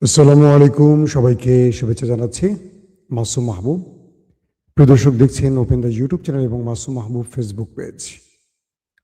আসসালামু আলাইকুম, সবাইকে শুভেচ্ছা জানাচ্ছি। মাসুম মাহবুব। প্রিয় দর্শক, দেখছেন ওপেন দ্য ইউটিউব চ্যানেল এবং মাসুম মাহবুব ফেসবুক পেজ।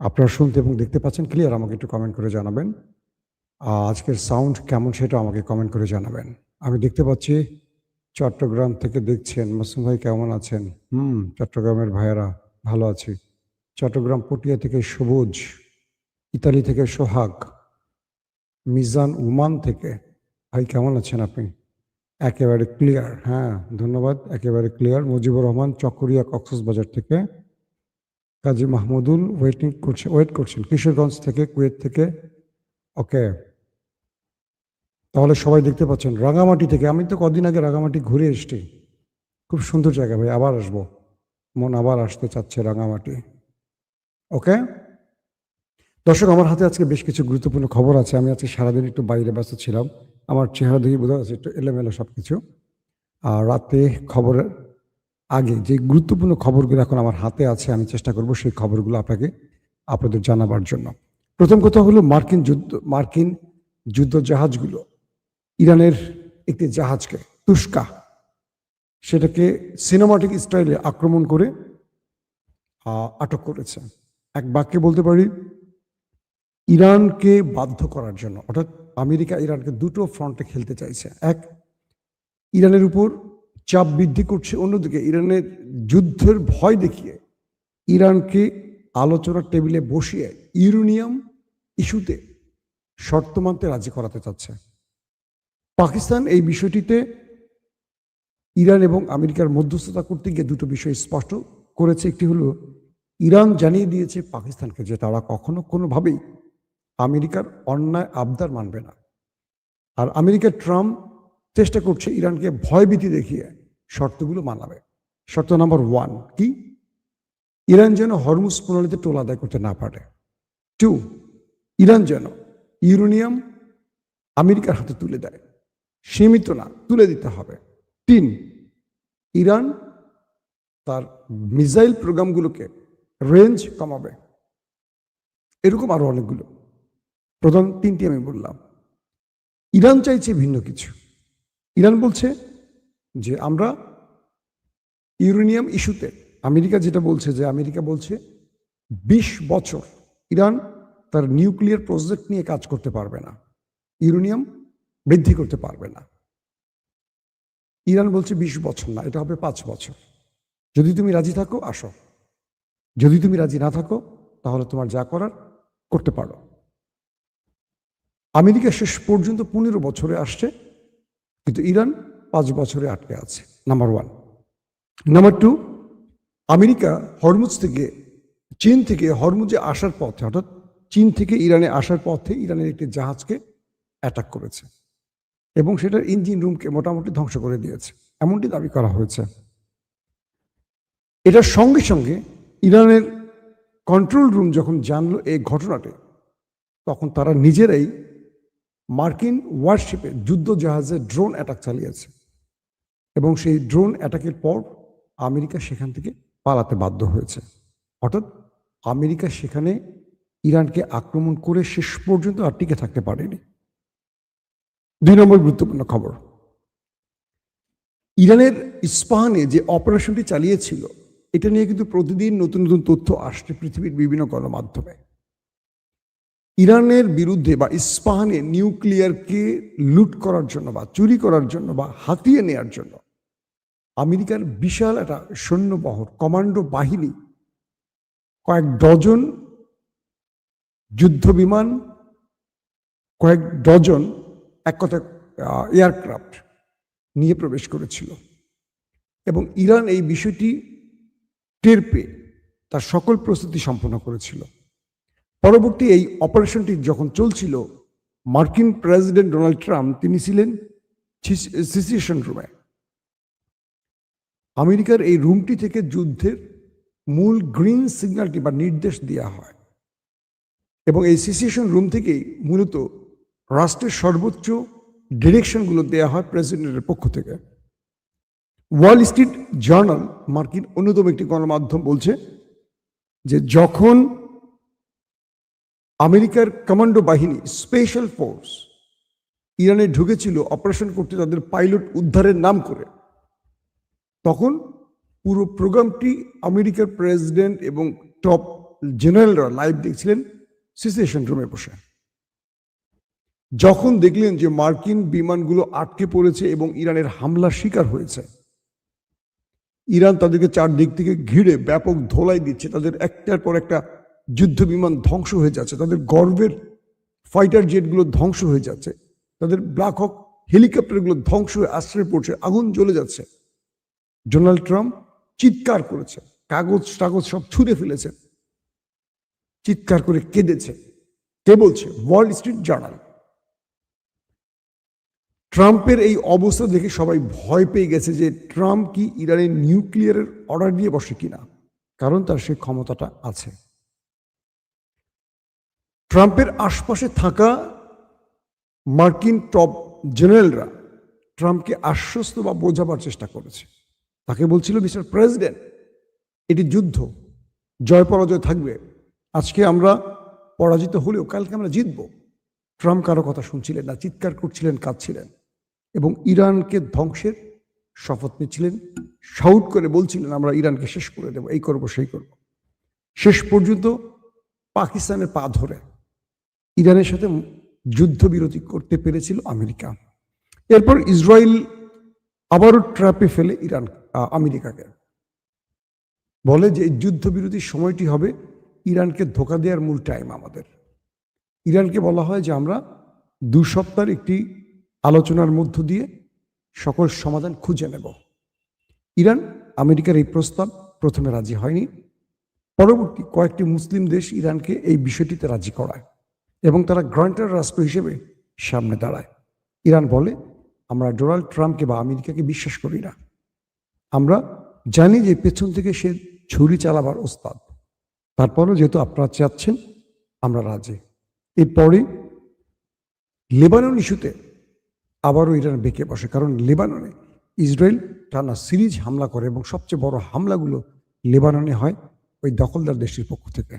আপনারা শুনতে এবং দেখতে পাচ্ছেন ক্লিয়ার? আমাকে একটু কমেন্ট করে জানাবেন। আজকের সাউন্ড কেমন সেটাও আমাকে কমেন্ট করে জানাবেন। আমি দেখতে পাচ্ছি চট্টগ্রাম থেকে দেখছেন। মাসুম ভাই কেমন আছেন? চট্টগ্রামের ভাইয়েরা ভালো আছি। চট্টগ্রাম পটিয়া থেকে সবুজ, ইতালি থেকে সোহাগ, মিজান ওমান থেকে। ভাই কেমন আছেন আপনি? একেবারে ক্লিয়ার, হ্যাঁ, ধন্যবাদ। একেবারে ক্লিয়ার। মুজিবুর রহমান চকরিয়া কক্সবাজার থেকে। কাজী মাহমুদুল ওয়েট করছেন কিশোরগঞ্জ থেকে, কুয়েত থেকে। ওকে, তাহলে সবাই দেখতে পাচ্ছেন। রাঙামাটি থেকে, আমি তো কদিন আগে রাঙামাটি ঘুরে এসেছি। খুব সুন্দর জায়গা ভাই, আবার আসবো। মন আবার আসতে চাচ্ছে রাঙামাটি। ওকে দর্শক, আমার হাতে আজকে বেশ কিছু গুরুত্বপূর্ণ খবর আছে। আমি আজকে সারাদিন একটু বাইরে ব্যস্ত ছিলাম। আমার চেহারা দেখে বোঝা যাচ্ছে একটু এলোমেলো সবকিছু। আর রাতে খবরের আগে যে গুরুত্বপূর্ণ খবরগুলো এখন আমার হাতে আছে, আমি চেষ্টা করব সেই খবরগুলো আপনাদের জানাবার জন্য। প্রথম কথা হলো মার্কিন যুদ্ধ জাহাজগুলো ইরানের একটি জাহাজকে তুস্কা, সেটাকে সিনেমাটিক স্টাইলে আক্রমণ করে আটক করেছে। এক বাক্যে বলতে পারি, ইরানকে বাধ্য করার জন্য। অর্থাৎ আমেরিকা ইরানকে দুটো ফ্রন্টে খেলতে চাইছে। এক, ইরানের উপর চাপ বৃদ্ধি করছে, অন্যদিকে ইরানের যুদ্ধের ভয় দেখিয়ে ইরানকে আলোচনার টেবিলে বসিয়ে ইউরেনিয়াম ইস্যুতে শর্ত মানতে রাজি করাতে চাচ্ছে। পাকিস্তান এই বিষয়টিতে ইরান এবং আমেরিকার মধ্যস্থতা করতে গিয়ে দুটো বিষয় স্পষ্ট করেছে। একটি হলো, ইরান জানিয়ে দিয়েছে পাকিস্তানকে যে তারা কখনো কোনোভাবেই আমেরিকার অন্যায় আবদার মানবে না। আর আমেরিকার ট্রাম্প চেষ্টা করছে ইরানকে ভয়ভীতি দেখিয়ে শর্তগুলো মানাবে। শর্ত নাম্বার 1 কি? ইরান যেন হরমুজ প্রণালীতে টোল আদায় করতে না পারে। 2, ইরান যেন ইউরেনিয়াম আমেরিকার হাতে তুলে দেয়। সীমিত না, তুলে দিতে হবে। 3, ইরান তার মিসাইল প্রোগ্রামগুলোকে রেঞ্জ কমাবে। এরকম আরো অনেকগুলো। প্রধান 3টি আমি বললাম। ইরান চাইছে ভিন্ন কিছু। ইরান বলছে যে আমরা ইউরেনিয়াম ইস্যুতে, আমেরিকা যেটা বলছে, যে আমেরিকা বলছে 20 বছর ইরান তার নিউক্লিয়ার প্রজেক্ট নিয়ে কাজ করতে পারবে না, ইউরেনিয়াম বৃদ্ধি করতে পারবে না। ইরান বলছে 20 বছর না, এটা হবে 5 বছর। যদি তুমি রাজি থাকো আসো, যদি তুমি রাজি না থাকো তাহলে তোমার যা করার করতে পারো। আমেরিকা শেষ পর্যন্ত 15 বছরে আসছে, কিন্তু ইরান 5 বছরে আটকে আছে। নাম্বার 1। নাম্বার 2, আমেরিকা চীন থেকে হরমুজে আসার পথে, অর্থাৎ চীন থেকে ইরানে আসার পথে ইরানের একটি জাহাজকে অ্যাটাক করেছে এবং সেটার ইঞ্জিন রুমকে মোটামুটি ধ্বংস করে দিয়েছে, এমনটি দাবি করা হয়েছে। এটার সঙ্গে সঙ্গে ইরানের কন্ট্রোল রুম যখন জানলো এই ঘটনাটি, তখন তারা নিজেরাই মার্কিন ওয়ারশিপে যুদ্ধ জাহাজে ড্রোন অ্যাটাক চালিয়েছে এবং সেই ড্রোন অ্যাটাকের পর আমেরিকা সেখান থেকে পালাতে বাধ্য হয়েছে। অর্থাৎ আমেরিকা সেখানে ইরানকে আক্রমণ করে শেষ পর্যন্ত আর টিকে থাকতে পারেনি। 2 নম্বর গুরুত্বপূর্ণ খবর, ইরানের ইস্পাহানে যে অপারেশনটি চালিয়েছিল, এটা নিয়ে কিন্তু প্রতিদিন নতুন নতুন তথ্য আসছে পৃথিবীর বিভিন্ন গণমাধ্যমে। ইরানের বিরুদ্ধে বা ইস্পাহানে নিউক্লিয়ারকে লুট করার জন্য বা চুরি করার জন্য বা হাতিয়ে নেয়ার জন্য আমেরিকার বিশাল একটা সৈন্যবহর, কমান্ডো বাহিনী, কয়েক ডজন যুদ্ধ বিমান, কয়েক ডজন এক কথা এয়ারক্রাফট নিয়ে প্রবেশ করেছিল এবং ইরান এই বিষয়টি টের পেয়ে তার সকল প্রস্তুতি সম্পন্ন করেছিল। পরবর্তী এই অপারেশনটি যখন চলছিল, মার্কিন প্রেসিডেন্ট ডোনাল্ড ট্রাম্প তিনি ছিলেন সিচুয়েশন রুমে। আমেরিকার এই রুমটি থেকে যুদ্ধের মূল গ্রিন সিগন্যালটি বা নির্দেশ দেওয়া হয় এবং এই সিচুয়েশন রুম থেকেই মূলত রাষ্ট্রের সর্বোচ্চ ডিরেকশনগুলো দেওয়া হয় প্রেসিডেন্টের পক্ষ থেকে। ওয়াল স্ট্রিট জার্নাল, মার্কিন অন্যতম একটি গণমাধ্যম, বলছে যে যখন আমেরিকার কমান্ডো বাহিনী, স্পেশাল ফোর্স ইরানে ঢুকেছিল অপারেশন করতে তাদের পাইলট উদ্ধারের নাম করে, তখন পুরো প্রোগ্রামটি আমেরিকার প্রেসিডেন্ট এবং টপ জেনারেলরা লাইভ দেখছিলেন সিচুয়েশন রুমে বসে। যখন দেখলেন যে মার্কিন বিমানগুলো আটকে পড়েছে এবং ইরানের হামলার শিকার হয়েছে, ইরান তাদেরকে চারদিক থেকে ঘিরে ব্যাপক ধোলাই দিচ্ছে, তাদের একটার পর একটা যুদ্ধ বিমান ধ্বংস হয়ে যাচ্ছে, তাদের গর্বের ফাইটার জেটগুলো ধ্বংস হয়ে যাচ্ছে, তাদের ব্ল্যাক হক হেলিকপ্টারগুলো ধ্বংস হয়ে আশ্রয় পড়ছে, আগুন জ্বলে যাচ্ছে। ডোনাল্ড ট্রাম্প চিৎকার করেছে, কাগজ টাগজ সব ছুঁড়ে ফেলেছে, চিৎকার করে কেঁদেছে। কে বলছে? Wall Street journal. ট্রাম্পের এই অবস্থা দেখে সবাই ভয় পেয়ে গেছে যে ট্রাম্প কি ইরানের নিউক্লিয়ারের অর্ডার দিয়ে বসে কিনা, কারণ তার সেই ক্ষমতাটা আছে। ট্রাম্পের আশপাশে থাকা মার্কিন টপ জেনারেলরা ট্রাম্পকে আশ্বস্ত বা বোঝাবার চেষ্টা করেছে। তাকে বলছিল, মিস্টার প্রেসিডেন্ট, এটি যুদ্ধ, জয় পরাজয় থাকবে, আজকে আমরা পরাজিত হলেও কালকে আমরা জিতব। ট্রাম্প কারো কথা শুনছিলেন না, চিৎকার করছিলেন, কাঁদছিলেন এবং ইরানকে ধ্বংসের শপথ নিচ্ছিলেন, শাউট করে বলছিলেন আমরা ইরানকে শেষ করে দেব, এই করব সেই করব। শেষ পর্যন্ত পাকিস্তানের পা ধরে ইরানের সাথে যুদ্ধবিরতি করতে পেরেছিল আমেরিকা। এরপর ইসরায়েল আবারও ট্র্যাপে ফেলে আমেরিকাকে, বলে যে যুদ্ধবিরতির সময়টি হবে ইরানকে ধোঁকা দেওয়ার মূল টাইম আমাদের। ইরানকে বলা হয় যে আমরা 2 সপ্তাহের একটি আলোচনার মধ্য দিয়ে সকল সমাধান খুঁজে নেব। ইরান আমেরিকার এই প্রস্তাব প্রথমে রাজি হয়নি, পরবর্তী কয়েকটি মুসলিম দেশ ইরানকে এই বিষয়টিতে রাজি করায় এবং তারা গ্রান্টার রাষ্ট্র হিসেবে সামনে দাঁড়ায়। ইরান বলে, আমরা ডোনাল্ড ট্রাম্পকে বা আমেরিকাকে বিশ্বাস করি না, আমরা জানি যে পেছন থেকে সে ছুরি চালাবার ওস্তাদ, তারপরও যেহেতু আপনারা চাচ্ছেন আমরা রাজি। এরপরে লেবানন ইস্যুতে আবারও ইরান বেঁকে বসে, কারণ লেবাননে ইসরায়েল টানা সিরিজ হামলা করে এবং সবচেয়ে বড় হামলাগুলো লেবাননে হয় ওই দখলদার দেশটির পক্ষ থেকে।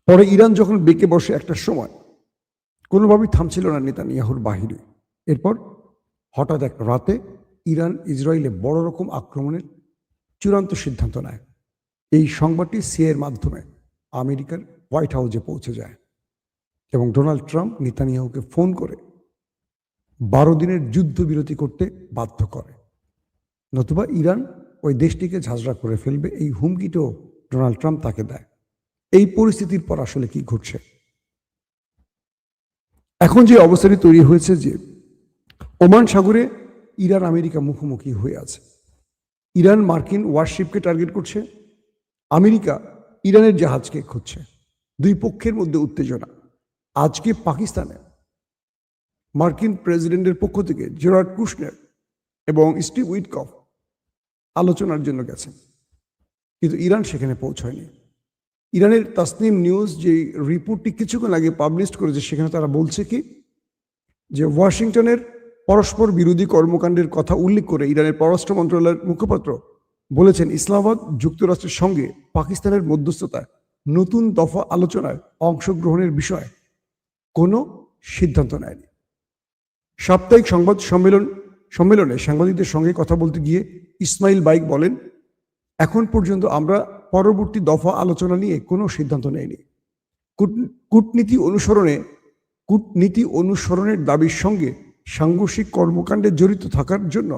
পরে ইরান যখন বেঁকে বসে একটা সময়, কোনোভাবেই থামছিল না নেতানিয়াহুর বাহিনী। এরপর হঠাৎ এক রাতে ইরান ইসরায়েলে বড় রকম আক্রমণের চূড়ান্ত সিদ্ধান্ত নেয়। এই সংবাদটি সিএর মাধ্যমে আমেরিকার হোয়াইট হাউসে পৌঁছে যায় এবং ডোনাল্ড ট্রাম্প নেতানিয়াহুকে ফোন করে 12 দিনের যুদ্ধবিরতি করতে বাধ্য করে, নতুবা ইরান ওই দেশটিকে ঝাঁঝরা করে ফেলবে। এই হুমকিটাও ডোনাল্ড ট্রাম্প তাকে দেয়। এই পরিস্থিতির পর আসলে কি ঘটছে? এখন যে অবস্থাটি তৈরি হয়েছে যে ওমান সাগরে ইরান আমেরিকা মুখোমুখি হয়ে আছে। ইরান মার্কিন ওয়ারশিপকে টার্গেট করছে, আমেরিকা ইরানের জাহাজকে খুঁজছে। দুই পক্ষের মধ্যে উত্তেজনা। আজকে পাকিস্তানে মার্কিন প্রেসিডেন্টের পক্ষ থেকে জেরার্ড কুশনার এবং স্টিভ উইটকফ আলোচনার জন্য গেছেন, কিন্তু ইরান সেখানে পৌঁছয়নি। ইরানের তাসনিম নিউজ যে রিপোর্টটি কিছুক্ষণ আগে পাবলিশ করেছে, সেখানে তারা বলছে কি যে ওয়াশিংটনের পরস্পর বিরোধী কর্মকাণ্ডের কথা উল্লেখ করে ইরানের পররাষ্ট্র মন্ত্রণালয়ের মুখপাত্র বলেছেন, ইসলামাবাদ যুক্তরাষ্ট্রের সঙ্গে পাকিস্তানের মধ্যস্থতায় নতুন দফা আলোচনায় অংশগ্রহণের বিষয়ে কোনো সিদ্ধান্ত নেয়নি। সাপ্তাহিক সংবাদ সম্মেলনে সাংবাদিকদের সঙ্গে কথা বলতে গিয়ে ইসমাইল বাইক বলেন, এখন পর্যন্ত আমরা পরবর্তী দফা আলোচনা নিয়ে কোনো সিদ্ধান্ত নেইনি। কূটনীতি অনুসরণের দাবির সঙ্গে সাংঘর্ষিক কর্মকাণ্ডে জড়িত থাকার জন্য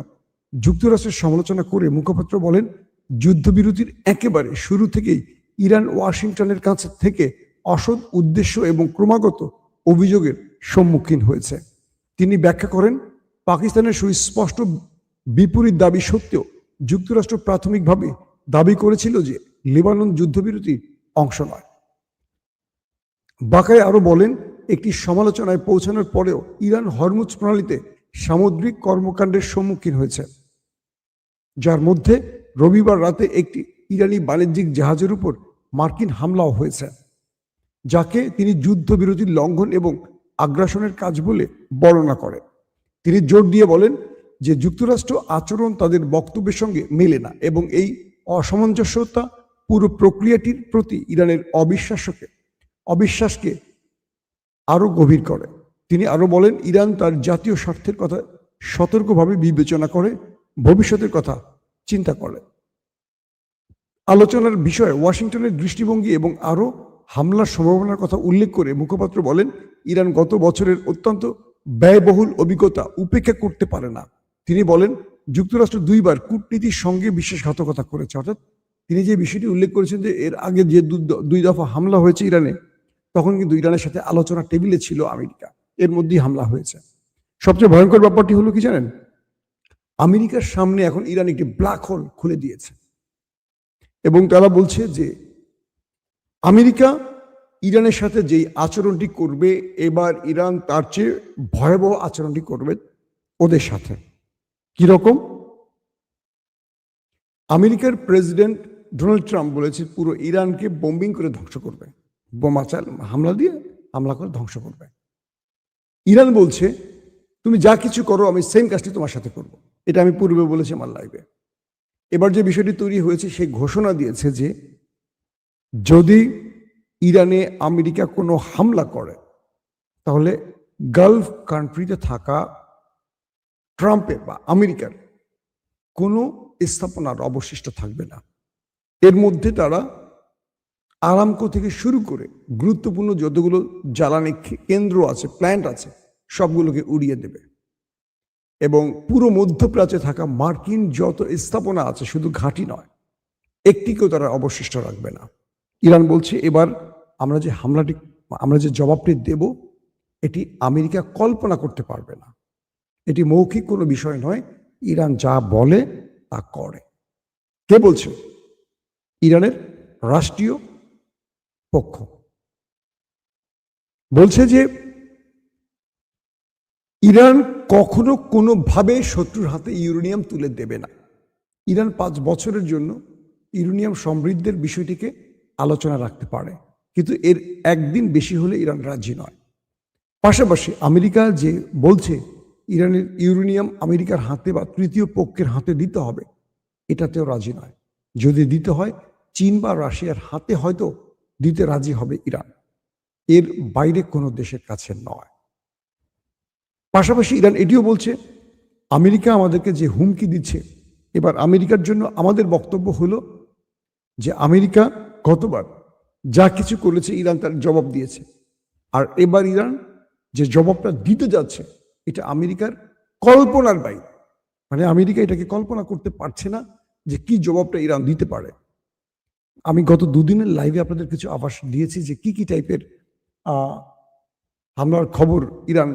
যুক্তরাষ্ট্রের সমালোচনা করে মুখপাত্র বলেন, যুদ্ধবিরতির একেবারে শুরু থেকেই ইরান ওয়াশিংটনের কাছে থেকে অসৎ উদ্দেশ্য এবং ক্রমাগত অভিযোগের সম্মুখীন হয়েছে। তিনি ব্যাখ্যা করেন, পাকিস্তানের সুস্পষ্ট বিপরীত দাবি সত্ত্বেও যুক্তরাষ্ট্র প্রাথমিকভাবে দাবি করেছিল যে লেবানন যুদ্ধবিরতির অংশ নয়। বাকায় আরো বলেন, একটি সমালোচনায় পৌঁছানোর পরেও ইরান হরমুজ প্রণালীতে সামুদ্রিক কর্মকাণ্ডের সম্মুখীন হয়েছে, যার মধ্যে রবিবার রাতে একটি ইরানি বাণিজ্যিক জাহাজের উপর মার্কিন হামলাও হয়েছে, যাকে তিনি যুদ্ধবিরতির লঙ্ঘন এবং আগ্রাসনের কাজ বলে বর্ণনা করেন। তিনি জোর দিয়ে বলেন যে যুক্তরাষ্ট্র আচরণ তাদের বক্তব্যের সঙ্গে মেলে না এবং এই অসামঞ্জস্যতা পুরো প্রক্রিয়াটির প্রতি ইরানের অবিশ্বাসকে আরো গভীর করে। তিনি আরো বলেন, ইরান তার জাতীয় স্বার্থের কথা সতর্কভাবে বিবেচনা করে ভবিষ্যতের কথা চিন্তা করে। আলোচনার বিষয়ে ওয়াশিংটনের দৃষ্টিভঙ্গি এবং আরো হামলার সম্ভাবনার কথা উল্লেখ করে মুখপাত্র বলেন, ইরান গত বছরের অত্যন্ত ব্যয়বহুল অভিজ্ঞতা উপেক্ষা করতে পারে না। তিনি বলেন, যুক্তরাষ্ট্র 2বার কূটনীতির সঙ্গে বিশ্বাসঘাতকতা করেছে। অর্থাৎ তিনি যে বিষয়টি উল্লেখ করেছেন যে এর আগে যে 2 দফা হামলা হয়েছে ইরানে, তখন কিন্তু ইরানের সাথে আলোচনা টেবিলে ছিল আমেরিকা, এর মধ্যেই হামলা হয়েছে। সবচেয়ে ভয়ঙ্কর ব্যাপারটি হলো কি জানেন, আমেরিকার সামনে এখন ইরান একটি ব্ল্যাক হোল খুলে দিয়েছে এবং তারা বলছে যে আমেরিকা ইরানের সাথে যেই আচরণটি করবে, এবার ইরান তার চেয়ে ভয়াবহ আচরণটি করবে ওদের সাথে। কিরকম? আমেরিকার প্রেসিডেন্ট ডোনাল্ড ট্রাম্প বলেছে পুরো ইরানকে বোম্বিং করে ধ্বংস করবে, বোমা হামলা করে ধ্বংস করবে। ইরান বলছে তুমি যা কিছু করো আমি সেম কাজটি তোমার সাথে করব। এটা আমি পূর্বে বলেছি আমার লাইভে। এবার যে বিষয়টি তৈরি হয়েছে, সে ঘোষণা দিয়েছে যে যদি ইরানে আমেরিকা কোনো হামলা করে তাহলে গালফ কান্ট্রিতে থাকা ট্রাম্পের বা আমেরিকার কোনো স্থাপনার অবশিষ্ট থাকবে না। এর মধ্যে তারা আরামকো থেকে শুরু করে গুরুত্বপূর্ণ যতগুলো জ্বালানি কেন্দ্র আছে, প্ল্যান্ট আছে, সবগুলোকে উড়িয়ে দেবে এবং পুরো মধ্যপ্রাচ্যে থাকা মার্কিন যত স্থাপনা আছে, শুধু ঘাঁটি নয়, একটিকেও তারা অবশিষ্ট রাখবে না। ইরান বলছে এবার আমরা যে জবাবটি দেব, এটি আমেরিকা কল্পনা করতে পারবে না। এটি মৌখিক কোনো বিষয় নয়, ইরান যা বলে তা করে। কে বলছে? ইরানের রাষ্ট্রীয় পক্ষ বলছে যে ইরান কখনো কোনোভাবে শত্রুর হাতে ইউরেনিয়াম তুলে দেবে না। ইরান 5 বছরের জন্য ইউরেনিয়াম সমৃদ্ধের বিষয়টিকে আলোচনা রাখতে পারে, কিন্তু এর একদিন বেশি হলে ইরান রাজি নয়। পাশাপাশি আমেরিকা যে বলছে ইরানের ইউরেনিয়াম আমেরিকার হাতে বা তৃতীয় পক্ষের হাতে দিতে হবে, এটাতেও রাজি নয়। যদি দিতে হয় চীন বা রাশিয়ার হাতে হয়তো দিতে রাজি হবে ইরান, এর বাইরে কোনো দেশের কাছে নয়। পাশাপাশি ইরান এটিও বলছে আমেরিকা আমাদেরকে যে হুমকি দিচ্ছে, এবার আমেরিকার জন্য আমাদের বক্তব্য হলো যে আমেরিকা গতবার যা কিছু করেছে ইরান তার জবাব দিয়েছে, আর এবার ইরান যে জবাবটা দিতে যাচ্ছে এটা আমেরিকার কল্পনার বাইরে। মানে আমেরিকা এটাকে কল্পনা করতে পারছে না যে কি জবাবটা ইরান দিতে পারে। আমি গত 2 দিনের লাইভে আপনাদের কিছু আভাস দিয়েছি যে কি কি টাইপের হামলার খবর ইরান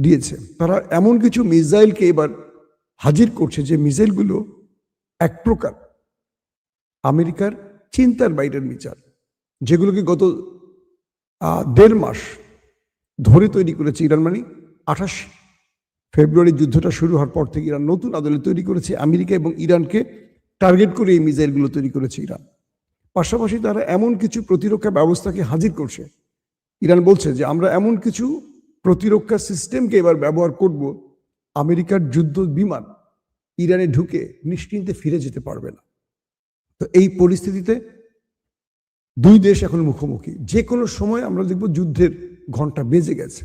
দিয়েছে। তারা এমন কিছু মিসাইলকে এবার হাজির করছে যে মিসাইলগুলো এক প্রকার আমেরিকার চিন্তার বাইরের মিসাইল, যেগুলোকে গত 1.5 মাস ধরে তৈরি করেছে ইরান। মানে 28 ফেব্রুয়ারি যুদ্ধটা শুরু হওয়ার পর থেকে ইরান নতুন আদলে তৈরি করেছে আমেরিকা এবং ইরানকে টার্গেট করে এই মিসাইলগুলো তৈরি করেছে ইরান। পাশাপাশি তারা এমন কিছু প্রতিরক্ষা ব্যবস্থাকে হাজির করছে। ইরান বলছে যে আমরা এমন কিছু প্রতিরক্ষা সিস্টেমকে এবার ব্যবহার করব, আমেরিকার যুদ্ধ বিমান ইরানে ঢুকে নিশ্চিন্তে ফিরে যেতে পারবে না। তো এই পরিস্থিতিতে 2 দেশ এখন মুখোমুখি। যে কোনো সময় আমরা দেখব যুদ্ধের ঘন্টা বেজে গেছে,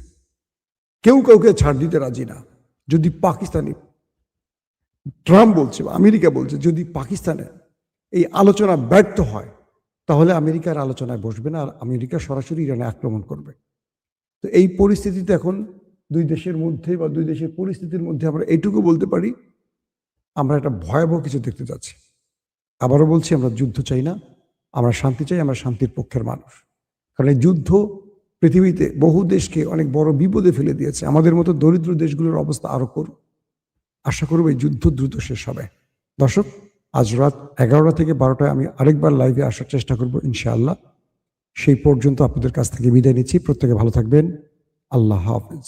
কেউ কাউকে ছাড় দিতে রাজি না। যদি পাকিস্তানি ট্রাম্প বলছে বা আমেরিকা বলছে যদি পাকিস্তানে এই আলোচনা ব্যর্থ হয় তাহলে আমেরিকার আলোচনায় বসবে না, আর আমেরিকা সরাসরি ইরানে আক্রমণ করবে। তো এই পরিস্থিতিতে এখন 2 দেশের মধ্যে বা 2 দেশের পরিস্থিতির মধ্যে আমরা এইটুকু বলতে পারি, আমরা একটা ভয়াবহ কিছু দেখতে যাচ্ছি। আবারও বলছি, আমরা যুদ্ধ চাই না, আমরা শান্তি চাই, আমরা শান্তির পক্ষের মানুষ। কারণ এই যুদ্ধ পৃথিবীতে বহু দেশকে অনেক বড় বিপদে ফেলে দিয়েছে। আমাদের মতো দরিদ্র দেশগুলোর অবস্থা আরো করুন। আশা করব এই যুদ্ধ দ্রুত শেষ হবে। দর্শক, আজ রাত 11টা থেকে 12টায় আমি আরেকবার লাইভে আসার চেষ্টা করব ইনশাআল্লাহ। সেই পর্যন্ত আপনাদের কাছ থেকে বিদায় নিচ্ছি। প্রত্যেকে ভালো থাকবেন। আল্লাহ হাফেজ।